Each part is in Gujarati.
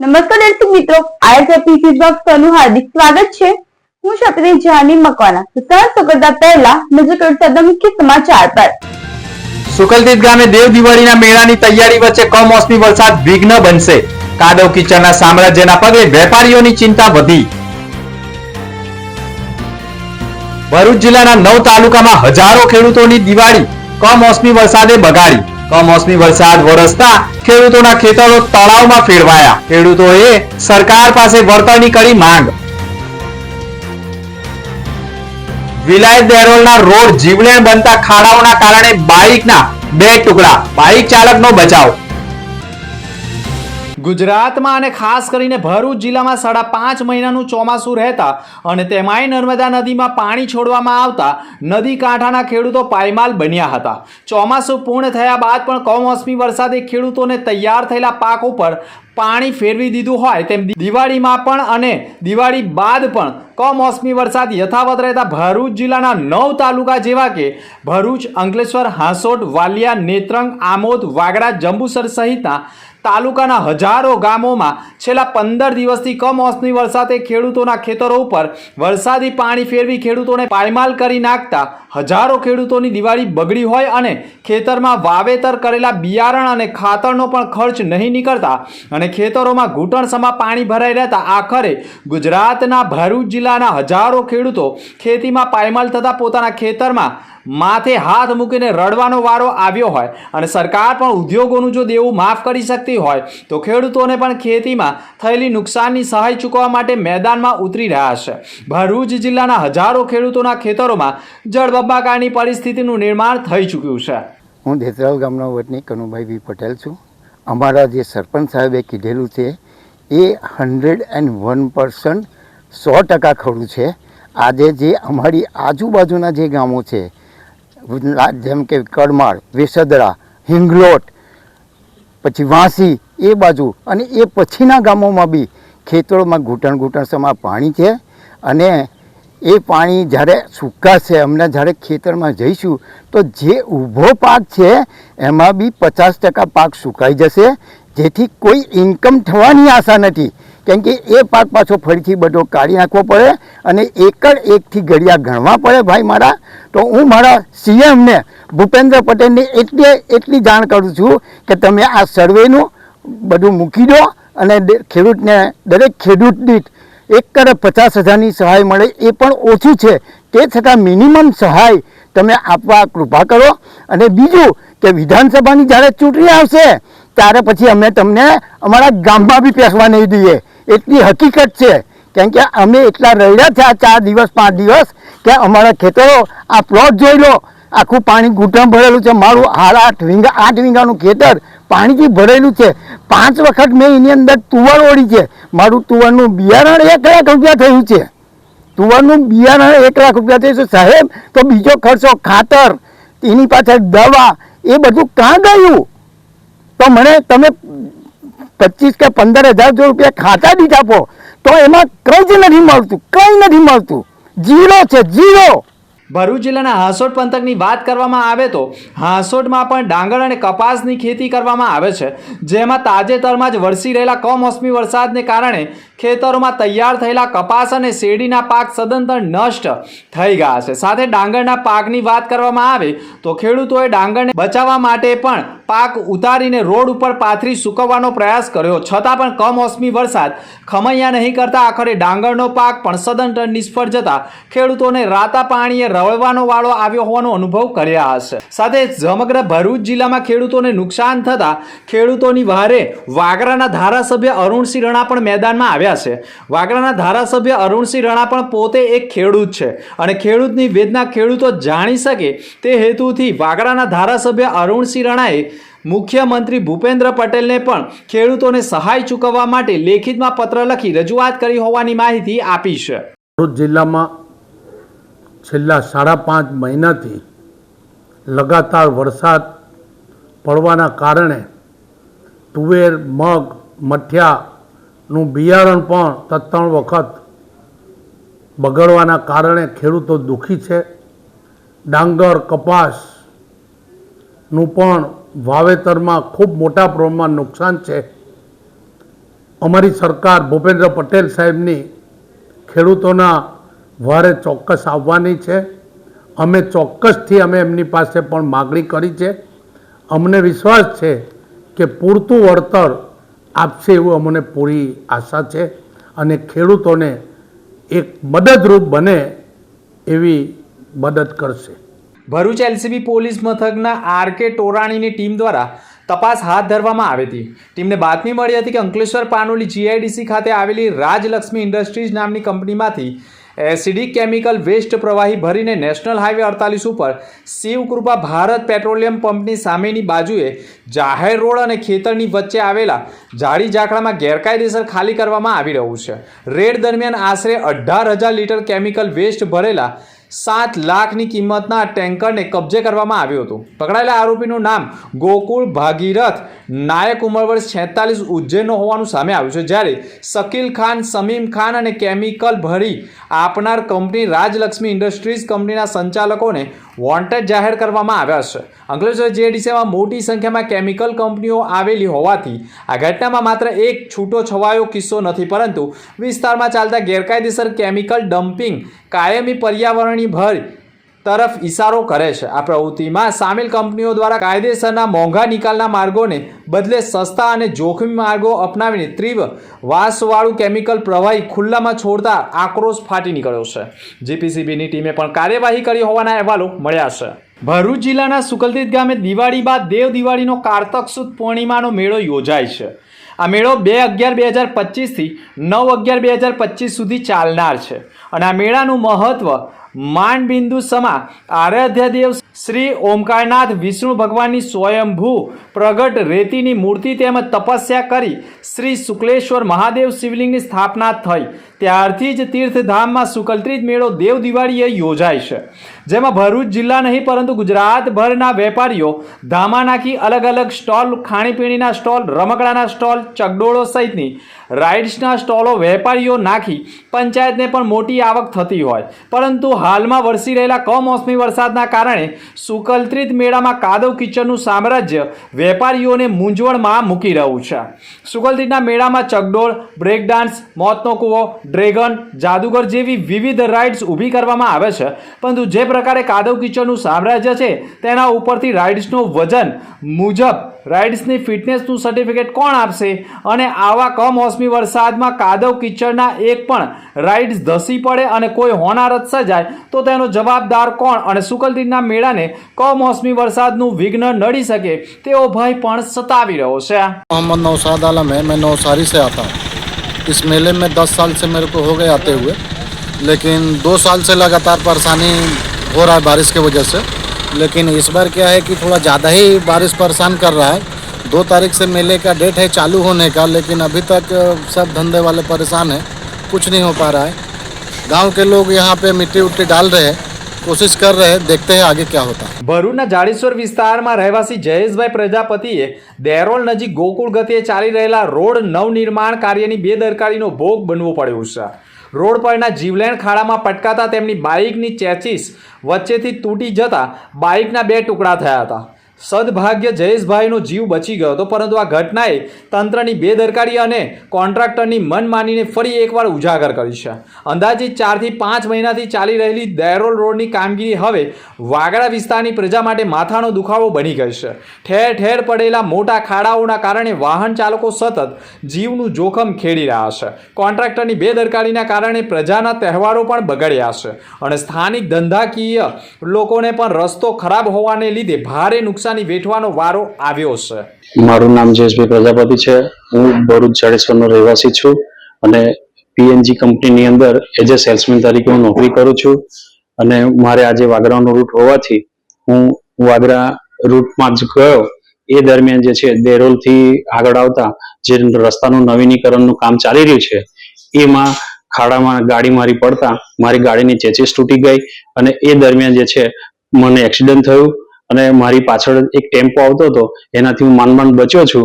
નમસ્કાર દર્શક મિત્રો, આઈએસએફી ફીડબેકનું હાર્દિક સ્વાગત છે। હું ક્ષત્રિય જાની મકવાના। તો કરતા પહેલા નજર કરતા મુખ્ય સમાચાર પર। સુકલતીત ગામે દેવ દિવાળીના મેળાની તૈયારી વચ્ચે કમોસમી વરસાદ વિઘ્ન બનશે। કાદવ કીચડના સામ્રાજ્યના પગલે વેપારીઓની ચિંતા વધી। ભરૂચ જિલ્લાના 9 તાલુકામાં હજારો ખેડૂતોની દિવાળી કમોસમી વરસાદે બગાડી। કમોસમી વરસાદ વરસતા ખેડૂતોના ખેતરો તળાવમાં ફેરવાયા। ખેડૂતોએ સરકાર પાસે વળતરની કરી માંગ। વિલાયત દેરોલના રોડ જીવલેણ બનતા ખાડાઓના કારણે બાઇકના 2 ટુકડા। બાઇક ચાલકનો બચાવ। ગુજરાતમાં અને ખાસ કરીને ભરૂચ જિલ્લામાં 5.5 મહિનાનું ચોમાસું રહેતા અને તેમાંય નર્મદા નદીમાં પાણી છોડવામાં આવતા નદી કાંઠાના ખેડૂતો પાયમાલ બન્યા હતા। ચોમાસું પૂર્ણ થયા બાદ પણ કમોસમી વરસાદે ખેડૂતોને તૈયાર થયેલા પાક ઉપર પાણી ફેરવી દીધું હોય તેમ દિવાળીમાં પણ અને દિવાળી બાદ પણ કમોસમી વરસાદ યથાવત રહેતા ભરૂચ જિલ્લાના 9 તાલુકા જેવા કે ભરૂચ, અંકલેશ્વર, હાંસોટ, વાલિયા, નેત્રંગ, આમોદ, વાગરા, જંબુસર સહિતના તાલુકાના હજારો ગામોમાં છેલ્લા 15 દિવસથી કમોસમી વરસાદે ખેડૂતોના ખેતરો ઉપર વરસાદી પાણી ફેરવી ખેડૂતોને પાયમાલ કરી નાખતા હજારો ખેડૂતોની દિવાળી બગડી હોય અને ખેતરમાં વાવેતર કરેલા બિયારણ અને ખાતરનો પણ ખર્ચ નહીં નીકળતા અને ખેતરોમાં ઘૂંટણસમા પાણી ભરાઈ રહેતા આખરે ગુજરાતના ભરૂચ જિલ્લાના હજારો ખેડૂતો ખેતીમાં પાયમાલ થતા પોતાના ખેતરમાં માથે હાથ મૂકીને રડવાનો વારો આવ્યો હોય અને સરકાર પણ ઉદ્યોગોનું જો દેવું માફ કરી શકતી હોય તો ખેડૂતોને પણ ખેતીમાં થયેલી નુકસાનની સહાય ચૂકવવા માટે મેદાનમાં ઉતરી રહ્યા છે। ભરૂચ જિલ્લાના હજારો ખેડૂતોના ખેતરોમાં જળબંબાકારની પરિસ્થિતિનું નિર્માણ થઈ ચૂક્યું છે। હું દેસરાલ ગામનો વતની કનુભાઈ બી પટેલ છું। અમારા જે સરપંચ સાહેબે કીધેલું છે એ 101% 100% ખરું છે। આજે જે અમારી આજુબાજુના જે ગામો છે જેમ કે કરમાળ, વેસદરા, હિંગલોટ, પછી વાંસી એ બાજુ અને એ પછીના ગામોમાં બી ખેતરોમાં ઘૂંટણ સમા પાણી છે અને એ પાણી જ્યારે સુકાશે અમને જ્યારે ખેતરમાં જઈશું તો જે ઊભો પાક છે એમાં બી 50% પાક સુકાઈ જશે, જેથી કોઈ ઇન્કમ થવાની આશા નથી। કેમ કે એ પાક પાછો ફરીથી બધો કાઢી નાખવો પડે અને એકથી ઘડિયા ગણવા પડે ભાઈ મારા। તો હું મારા સીએમને ભૂપેન્દ્ર પટેલને એટલી જાણ કરું છું કે તમે આ સર્વેનું બધું મૂકી દો અને ખેડૂતને દરેક ખેડૂત દીઠ 1,50,000ની સહાય મળે એ પણ ઓછું છે, તે છતાં મિનિમમ સહાય તમે આપવા કૃપા કરો। અને બીજું કે વિધાનસભાની જ્યારે ચૂંટણી આવશે ત્યારે પછી અમે તમને અમારા ગામમાં બી બેસવા નહીં દઈએ, એટલી હકીકત છે। કેમ કે અમે એટલા રડ્યા છે આ 4 દિવસ 5 દિવસ કે અમારા ખેતરો આ પ્લોટ જોઈ લો, આખું પાણી ઘૂંટણ ભરેલું છે। મારું 8 વીઘાનું ખેતર પાણીથી ભરેલું છે। 5 વખત મેં એની અંદર તુવર ઓળી છે। મારું તુવરનું બિયારણ 1 લાખ રૂપિયા થયું છે। તુવરનું બિયારણ 1 લાખ રૂપિયા થયું છે સાહેબ। તો બીજો ખર્ચો ખાતર, એની પાછળ દવા, એ બધું ક્યાં ગયું? તો મને તમે 25 કે 15,000 રૂપિયા ખાતા દીઠ આપો તો એમાં કંઈ જ નથી મળતું, કંઈ નથી મળતું, ઝીરો છે, ઝીરો। ભરૂચ જિલ્લાના હાંસોટ પંથકની વાત કરવામાં આવે તો હાંસોટમાં પણ ડાંગર અને કપાસની ખેતી કરવામાં આવે છે, જેમાં તાજેતરમાં જ વરસી રહેલા કમોસમી વરસાદને કારણે ખેતરોમાં તૈયાર થયેલા કપાસ અને શેરડીના પાક સદંતર નષ્ટ થઈ ગયા છે। સાથે ડાંગરના પાકની વાત કરવામાં આવે તો ખેડૂતોએ ડાંગરને બચાવવા માટે પણ પાક ઉતારીને રોડ ઉપર પાથરી સૂકવવાનો પ્રયાસ કર્યો, છતાં પણ કમોસમી વરસાદ ખમૈયા નહીં કરતા આખરે ડાંગરનો પાક પણ સદંતર નિષ્ફળ જતા ખેડૂતોને રાતા પાણીએ રળવાનો વાળો આવ્યો હોવાનો અનુભવ કર્યા હશે। સાથે સમગ્ર ભરૂચ જિલ્લામાં ખેડૂતોને નુકસાન થતા ખેડૂતોની વહારે વાગરાના ધારાસભ્ય અરુણસિંહ રણા પણ મેદાનમાં આવ્યા છે। વાગરાના ધારાસભ્ય અરુણસિંહ રણા પણ પોતે એક ખેડૂત છે અને ખેડૂતની વેદના ખેડૂતો જાણી શકે તે હેતુથી વાગરાના ધારાસભ્ય અરુણસિંહ રણાએ મુખ્યમંત્રી ભૂપેન્દ્ર પટેલને પણ ખેડૂતોને સહાય ચૂકવવા માટે લેખિતમાં પત્ર લખી રજૂઆત કરી હોવાની માહિતી આપી છે। ભરૂચ જિલ્લામાં છેલ્લા 5.5 મહિનાથી લગાતાર વરસાદ પડવાના કારણે તુવેર, મગ, મઠિયાનું બિયારણ પણ 3 વખત બગડવાના કારણે ખેડૂતો દુઃખી છે। ડાંગર, કપાસનું પણ વાવેતરમાં ખૂબ મોટા પ્રમાણમાં નુકસાન છે। અમારી સરકાર ભૂપેન્દ્ર પટેલ સાહેબની ખેડૂતોના વારે ચોક્કસ આવવાની છે. અમે ચોક્કસથી એમની પાસે પણ માગણી કરી છે. અમને વિશ્વાસ છે કે પૂરતું વળતર આપશે એવું અમને પૂરી આશા છે અને ખેડૂતોને એક મદદરૂપ બને એવી મદદ કરશે. ભરૂચ એલસીબી પોલીસ મથકના આરકે ટોરાણીની ટીમ દ્વારા તપાસ હાથ ધરવામાં આવી હતી. ટીમને બાતમી મળી હતી કે અંકલેશ્વર પાનોલી જીઆઈડીસી ખાતે આવેલી રાજલક્ષ્મી ઇન્ડસ્ટ્રીઝ નામની કંપનીમાંથી એસિડિક કેમિકલ વેસ્ટ પ્રવાહી ભરીને નેશનલ હાઈવે 48 ઉપર શિવકૃપા ભારત પેટ્રોલિયમ પંપની સામેની બાજુએ જાહેર રોડ અને ખેતરની વચ્ચે આવેલા ઝાડી ઝાકડામાં ગેરકાયદેસર ખાલી કરવામાં આવી રહ્યું છે. રેડ દરમિયાન આશરે 18,000 લીટર કેમિકલ વેસ્ટ ભરેલા 7 લાખની કિંમતના ટેન્કરને કબજે કરવામાં આવ્યું હતું. પકડાયેલા આરોપીનું નામ ગોકુળ ભાગીરથ નાયક, ઉંમર વર્ષ 46, ઉજ્જૈનનો હોવાનું સામે આવ્યું છે. જ્યારે શકીલ ખાન, સમીમ ખાન અને કેમિકલ ભરી આપનાર કંપની રાજલક્ષ્મી ઇન્ડસ્ટ્રીઝ કંપનીના સંચાલકોને વોન્ટેડ જાહેર કરવામાં આવ્યા છે. અંકલેશ્વર જીઆઈડીસીમાં મોટી સંખ્યામાં કેમિકલ કંપનીઓ આવેલી હોવાથી આ ઘટનામાં માત્ર એક છૂટો છવાયો કિસ્સો નથી, પરંતુ વિસ્તારમાં ચાલતા ગેરકાયદેસર કેમિકલ ડમ્પિંગ કાયમી પર્યાવરણીય ભય તરફ ઇશારો કરે છે. આ પ્રવૃત્તિમાં સામેલ કંપનીઓ દ્વારા કાયદેસરના મોંઘા નિકાલના માર્ગોને બદલે સસ્તા અને જોખમી માર્ગો અપનાવીને તીવ્ર વાસવાળું કેમિકલ પ્રવાહી ખુલ્લામાં છોડતા આક્રોશ ફાટી નીકળ્યો છે. જીપીસીબીની ટીમે પણ કાર્યવાહી કરી હોવાના અહેવાલો મળ્યા છે. ભરૂચ જિલ્લાના સુકલતીત ગામે દિવાળી બાદ દેવ દિવાળીનો કારતક સુદ પૂર્ણિમાનો મેળો યોજાય છે. આ મેળો 2/11/2025 થી 9/11/2025 સુધી ચાલનાર છે અને આ મેળાનું મહત્વ માંડબિંદુ સમા આરાધ્યદેવ શ્રી ઓમકારનાથ વિષ્ણુ ભગવાનની સ્વયંભૂ પ્રગટ રેતીની મૂર્તિ તેમજ તપસ્યા કરી શ્રી શુક્લેશ્વર મહાદેવ શિવલિંગની સ્થાપના થઈ ત્યારથી જ તીર્થધામમાં સુકલતીત મેળો દેવ દિવાળીએ યોજાય છે. જેમાં ભરૂચ જિલ્લા નહીં પરંતુ ગુજરાતભરના વેપારીઓ ધામા નાખી અલગ અલગ સ્ટોલ, ખાણીપીણીના સ્ટોલ, રમકડાના સ્ટોલ, ચકડોળો સહિતની રાઇડ્સના સ્ટોલો વેપારીઓ નાખી પંચાયતને પણ મોટી આવક થતી હોય, પરંતુ હાલમાં વરસી રહેલા કમોસમી વરસાદના કારણે સુકલતીત મેળામાં કાદવ કિચડનું સામ્રાજ્ય વેપારીઓને મૂંઝવણમાં મૂકી રહ્યું છે. સુકલતીતના મેળામાં ચકડોળ, બ્રેક ડાન્સ, મોતનો કૂવો, ડ્રેગન, જાદુગર જેવી વિવિધ રાઇડ્સ ઊભી કરવામાં આવે છે, પરંતુ જે પ્રકારે કાદવ કિચડનું સામ્રાજ્ય છે તેના ઉપરથી રાઇડ્સનું વજન મુજબ રાઇડ્સની ફિટનેસનું સર્ટિફિકેટ કોણ આપશે? અને આવા કમોસમી વરસાદમાં કાદવ કિચડના એક પણ રાઇડ્સ ધસી પડે અને કોઈ હોનારત સર્જાય તો તેનો જવાબદાર કોણ? અને સુકલતીતના મેળાને કમોસમી વરસાદનું વિઘ્ન નડી શકે તેવો ભય પણ સતાવી રહ્યો છે. मोहम्मद नौशाद आलम है, मैं नौसारी से आता हूँ. इस मेले में 10 साल से मेरे को हो गए आते हुए, लेकिन 2 साल से लगातार परेशानी हो रहा है बारिश की वजह से. लेकिन इस बार क्या है कि थोड़ा ज़्यादा ही बारिश परेशान कर रहा है. 2 तारीख से मेले का डेट है चालू होने का, लेकिन अभी तक सब धंधे वाले परेशान हैं, कुछ नहीं हो पा रहा है. गांव के लोग यहाँ पे मिट्टी उट्टी डाल रहे हैं, कोशिश कर रहे हैं, देखते हैं आगे क्या होता है. ભરૂચના જાડેશ્વર વિસ્તારમાં રહેવાસી જયેશભાઈ પ્રજાપતિએ દેરોલ નજીક ગોકુળ ગતિએ ચાલી રહેલા રોડ નવનિર્માણ કાર્યની બેદરકારીનો ભોગ બનવો પડ્યો છે. રોડ પરના જીવલેણ ખાડામાં પટકાતા તેમની બાઇકની ચેચીસ વચ્ચેથી તૂટી જતા બાઇકના 2 ટુકડા થયા હતા. સદભાગ્ય જયેશભાઈનો જીવ બચી ગયો હતો, પરંતુ આ ઘટનાએ તંત્રની બેદરકારી અને કોન્ટ્રાક્ટરની મનમાનીને ફરી એકવાર ઉજાગર કરી છે. અંદાજિત 4 થી 5 મહિનાથી ચાલી રહેલી દેરોલ રોડની કામગીરી હવે વાગડા વિસ્તારની પ્રજા માટે માથાનો દુખાવો બની ગઈ છે. ઠેર ઠેર પડેલા મોટા ખાડાઓના કારણે વાહન ચાલકો સતત જીવનું જોખમ ખેડી રહ્યા છે. કોન્ટ્રાક્ટરની બેદરકારીના કારણે પ્રજાના તહેવારો પણ બગડ્યા છે અને સ્થાનિક ધંધાકીય લોકોને પણ રસ્તો ખરાબ હોવાને લીધે ભારે નુકસાન વેઠવાનો વારો આવ્યો છે. મારું નામ જયેશભાઈ પ્રજાપતિ છે. હું ભરૂચ જાડેશ્વરનો રહેવાસી છું અને પીએનજી કંપનીની અંદર એઝ એ સેલ્સમેન તરીકે હું નોકરી કરું છું. અને મારે આજે વાગરાનો રૂટ હોવાથી હું વાગરા રૂટમાં જ ગયો. એ દરમિયાન જે છે દેરોલથી આગળ આવતા જે રસ્તાનું નવીનીકરણનું કામ ચાલી રહ્યું છે એમાં ખાડામાં ગાડી મારી પડતા મારી ગાડીની ચેચીસ તૂટી ગઈ અને એ દરમિયાન જે છે મને એક્સિડન્ટ થયું અને મારી પાછળ એક ટેમ્પો આવતો હતો, એનાથી હું માંડ બચ્યો છું.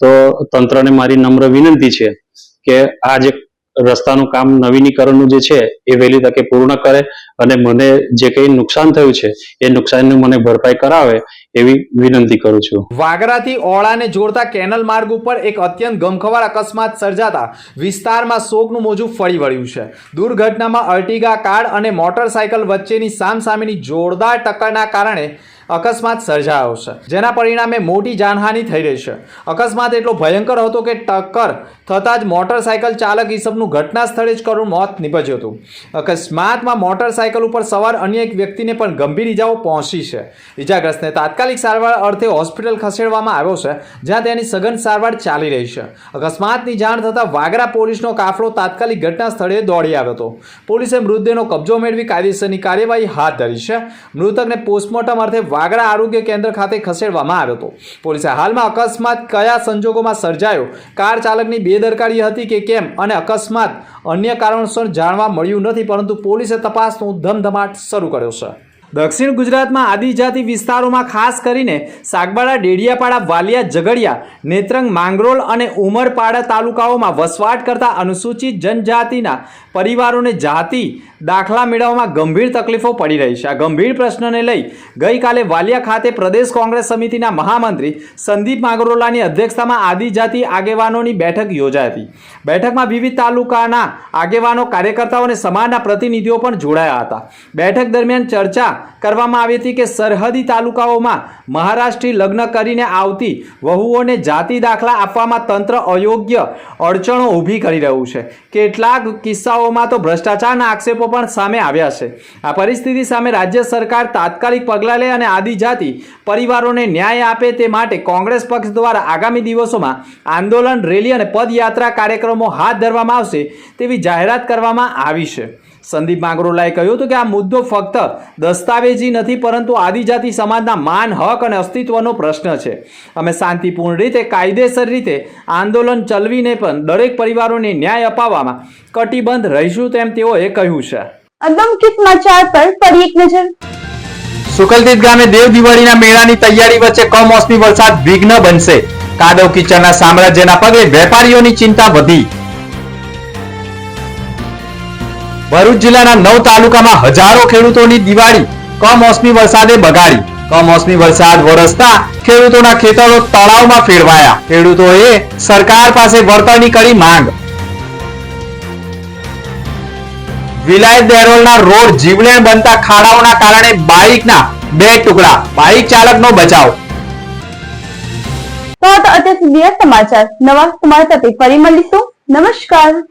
તો તંત્રને મારી નમ્ર વિનંતી છે કે આ જે રસ્તાનું કામ નવીનીકરણનું જે છે એ વહેલી તકે પૂર્ણ કરે અને મને જે કંઈ નુકસાન થયું છે એ નુકસાનની મને ભરપાઈ કરાવે એવી વિનંતી કરું છું. વાગરાથી ઓળાને જોડતા કેનલ માર્ગ ઉપર એક અત્યંત ગમખવાર અકસ્માત સર્જાતા વિસ્તારમાં શોકનું મોજું ફરી વળ્યું છે. દુર્ઘટનામાં અર્ટિગા કાર અને મોટરસાયકલ વચ્ચેની સામસામેની જોરદાર ટક્કરના કારણે અકસ્માત સર્જાયો છે, જેના પરિણામે મોટી જાનહાનિ થઈ રહી છે. અકસ્માત એટલો ભયંકર હતો કે ટક્કર થતાં જ મોટરસાયકલ ચાલક ઈસબનું ઘટના સ્થળે જ કરુણ મોત નીપજ્યું હતું. અકસ્માતમાં મોટરસાયકલ ઉપર સવાર અન્ય એક વ્યક્તિને પણ ગંભીર ઈજાઓ પહોંચી છે. ઈજાગ્રસ્તને તાત્કાલિક સારવાર અર્થે હોસ્પિટલ ખસેડવામાં આવ્યો છે, જ્યાં તેની સઘન સારવાર ચાલી રહી છે. અકસ્માતની જાણ થતાં વાગરા પોલીસનો કાફલો તાત્કાલિક ઘટના સ્થળે દોડી આવ્યો હતો. પોલીસે મૃતદેહનો કબજો મેળવી કાયદેસરની કાર્યવાહી હાથ ધરી છે. મૃતકને પોસ્ટમોર્ટમ અર્થે વાગરા આરોગ્ય કેન્દ્ર ખાતે ખસેડવામાં આવ્યો હતો. પોલીસે હાલમાં અકસ્માત કયા સંજોગોમાં સર્જાયો, કાર ચાલકની બેદરકારી હતી કે કેમ અને અકસ્માત અન્ય કારણોસર જાણવા મળ્યું નથી, પરંતુ પોલીસે તપાસનો ધમધમાટ શરૂ કર્યો છે. દક્ષિણ ગુજરાતમાં આદિજાતિ વિસ્તારોમાં ખાસ કરીને સાગબારા, ડેડિયાપાડા, વાલિયા, ઝઘડિયા, નેત્રંગ, માંગરોળ અને ઉમરપાડા તાલુકાઓમાં વસવાટ કરતા અનુસૂચિત જનજાતિના પરિવારોને જાતિ દાખલા મેળવવામાં ગંભીર તકલીફો પડી રહી છે. આ ગંભીર પ્રશ્નને લઈ ગઈકાલે વાલિયા ખાતે પ્રદેશ કોંગ્રેસ સમિતિના મહામંત્રી સંદીપ માંગરોલાની અધ્યક્ષતામાં આદિજાતિ આગેવાનોની બેઠક યોજાઈ હતી. બેઠકમાં વિવિધ તાલુકાના આગેવાનો, કાર્યકર્તાઓ અને સમાજના પ્રતિનિધિઓ પણ જોડાયા હતા. બેઠક દરમિયાન ચર્ચા કરવામાં આવી હતી કે સરહદી તાલુકાઓમાં મહારાષ્ટ્રી લગ્ન કરીને આવતી વહુઓને જાતિ દાખલા આપવામાં તંત્ર અયોગ્ય અડચણો ઊભી કરી રહ્યું છે. કેટલાક કિસ્સાઓમાં તો ભ્રષ્ટાચારના આક્ષેપો પણ સામે આવ્યા છે. આ પરિસ્થિતિ સામે રાજ્ય સરકાર તાત્કાલિક પગલાં લે અને આદિજાતિ પરિવારોને ન્યાય આપે તે માટે કોંગ્રેસ પક્ષ દ્વારા આગામી દિવસોમાં આંદોલન, રેલી અને પદયાત્રા કાર્યક્રમો હાથ ધરવામાં આવશે તેવી જાહેરાત કરવામાં આવી છે. સંદીપ માંગરોલાએ કહ્યું હતું કે આ મુદ્દો ફક્ત દસ્તાવેજી નથી, પરંતુ આદિજાતિ સમાજના માન, હક અને અસ્તિત્વનો પ્રશ્ન છે. અમે શાંતિપૂર્ણ રીતે, કાયદેસર રીતે આંદોલન ચલાવીને પણ દરેક પરિવારોને ન્યાય અપાવવામાં કટિબદ્ધ રહીશું, તેમ તેઓએ કહ્યું છે. અગમકી સમાચાર પર ફરી એક નજર. સુકલતીત ગામે દેવ દિવાળીના મેળાની તૈયારી વચ્ચે કમોસમી વરસાદ વિઘ્ન બનશે. કાદવ કીચડના સામ્રાજ્યના પગલે વેપારીઓની ચિંતા વધી. ભરૂચ જિલ્લાના 9 તાલુકામાં હજારો ખેડૂતોની દિવાળી કમોસમી વરસાદે બગાડી. કમોસમી વરસાદ વરસતા ખેડૂતોના ખેતરો તળાવમાં ફેરવાયા. ખેડૂતોએ સરકાર પાસે વળતરની કરી માંગ. વિલાયત દેરોલના રોડ જીવલેણ બનતા ખાડાઓના કારણે બાઇકના 2 ટુકડા. બાઇક ચાલકનો બચાવ. તો અત્યાર સુધી સમાચાર. નવા સમાચાર સાથે ફરી મળીશું. નમસ્કાર.